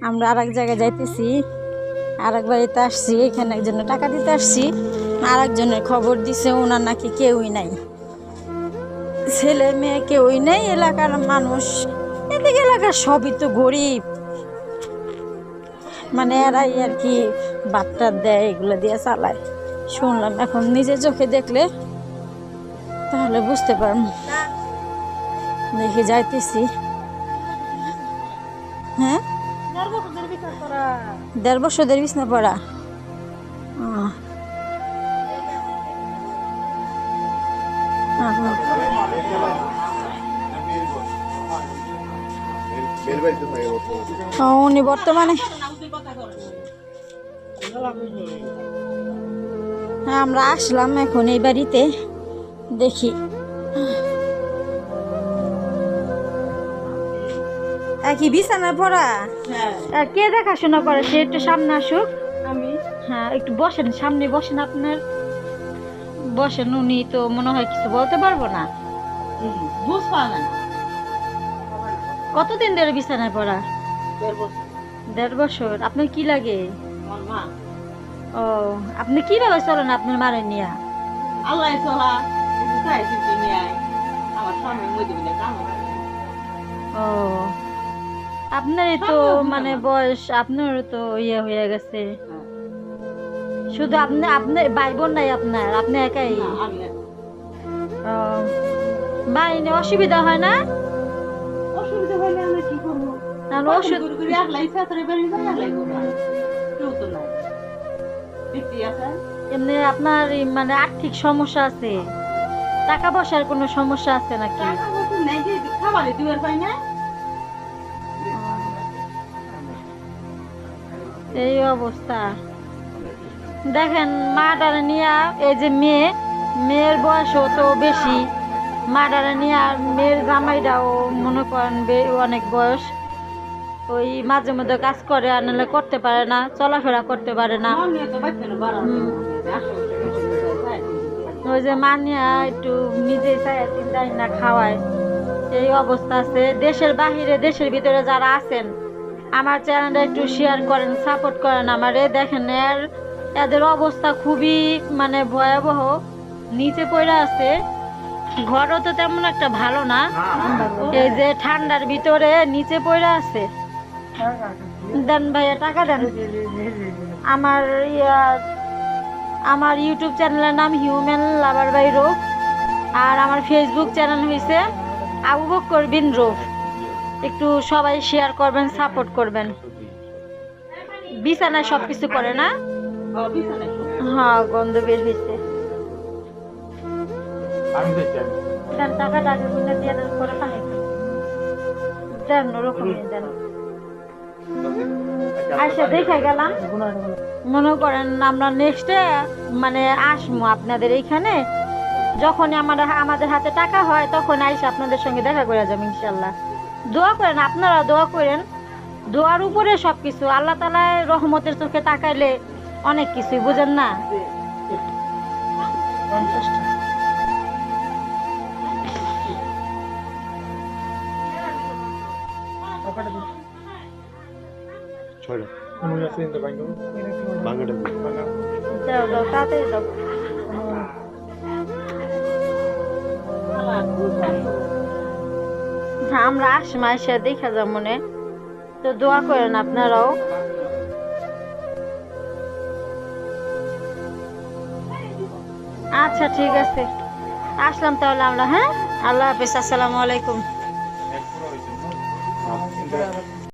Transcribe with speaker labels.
Speaker 1: আমরা আর এক জায়গায় যাইতেছি, আর এক বাড়িতে আসছি, এখানে একজনের টাকা দিতে আসছি। আর একজনের খবর দিছে ওনার নাকি কেউই নাই, ছেলে মেয়ে কেউই নেই, এলাকার মানুষ, এদিকে এলাকার সবই তো গরিব, মানে এরাই আর কি বাট্টা দেয়, এগুলো দিয়ে চালায় শুনলাম। এখন নিজের চোখে দেখলে তাহলে বুঝতে পারব। দেখি যাইতেছি। হ্যাঁ, 1.5 বছর বিছনা পড়া। উনি বর্তমানে, হ্যাঁ আমরা আসলাম এখন এই বাড়িতে। দেখি কি বিছানা পড়া, কে দেখাশোনা করে? সে একটু সামনে আসুক। আমি, হ্যাঁ একটু বসেন, সামনে বসেন, আপনার বসেন। উনি তো মনে হয় কিছু বলতে পারবো না। কতদিন ধরে বিছানায় পড়া? 1.5 বছর। আপনার কি লাগে? ও, আপনি কিভাবে চলেন আপনার মারে নিয়া?
Speaker 2: আল্লাহ চলা
Speaker 1: ও, আপনারই তো মানে বয়স, আপনারও তো ইয়ে হয়ে গেছে। শুধু আপনি, আপনার ভাই বোন নাই আপনার? আপনি একাই? ও, ভাই নিয়ে অসুবিধা হয় না?
Speaker 2: অসুবিধা হইলে আমরা কি করবো?
Speaker 1: তাহলে ওষুধ এমনি আপনার মানে আর্থিক সমস্যা আছে? টাকা পয়সার কোনো সমস্যা আছে নাকি? এই অবস্থা দেখেন, মাটারে নিয়ে, এই যে মেয়ের বয়সও তো বেশি, মাটারে নিয়ে, আর মেয়ের জামাইটাও মনে করেন অনেক বয়স, ওই মাঝে মধ্যে কাজ করে, আর নাহলে করতে পারে না, চলাফেরা করতে পারে না। ওই যে মানিয়া একটু নিজে চিন্তাই না খাওয়ায়, এই অবস্থা আছে। দেশের বাহিরে দেশের ভিতরে যারা আছেন, আমার চ্যানেলটা একটু শেয়ার করেন, সাপোর্ট করেন আমারে। দেখেন এদের অবস্থা খুবই মানে ভয়াবহ, নিচে পড়ে আছে। ঘরও তো তেমন একটা ভালো না, এই যে ঠান্ডার ভিতরে নিচে পড়ে আছে। দেন ভাইয়া, টাকা দেন। আমার ইউটিউব চ্যানেলের নাম হিউম্যান লাভার বাই রূপ, আর আমার ফেসবুক চ্যানেল হয়েছে আবু বকর বিন রূপ। একটু সবাই শেয়ার করবেন, সাপোর্ট করবেন। বিছানায় সবকিছু করে না? হ্যাঁ, গন্ধ বের হয়েছে। দেন টাকাটা আগে দিয়ে দেন, করে পানি দেন, ওরকম দেন। আচ্ছা, দেখে গেলাম। মনে করেন আমরা নেক্সটে মানে আসবো আপনাদের এইখানে, যখন আমাদের হাতে টাকা হয় তখন আইসা আপনাদের সঙ্গে দেখা করে যাবো ইনশাল্লাহ। দোয়া করেন, আপনারা দোয়া করেন, দোয়ার উপরে সবকিছু। আল্লাহ তাআলা রহমতের চোখে তাকাইলে অনেক কিছুই, বুঝেন না? তাড়াতাড়ি দাও। হ্যাঁ, আমরা আসবো, এসে দেখা যাবো মনে, তো দোয়া করেন আপনারাও। আচ্ছা ঠিক আছে, আসলাম তাহলে আমরা। হ্যাঁ, আল্লাহ হাফেজ, আসসালামু আলাইকুম।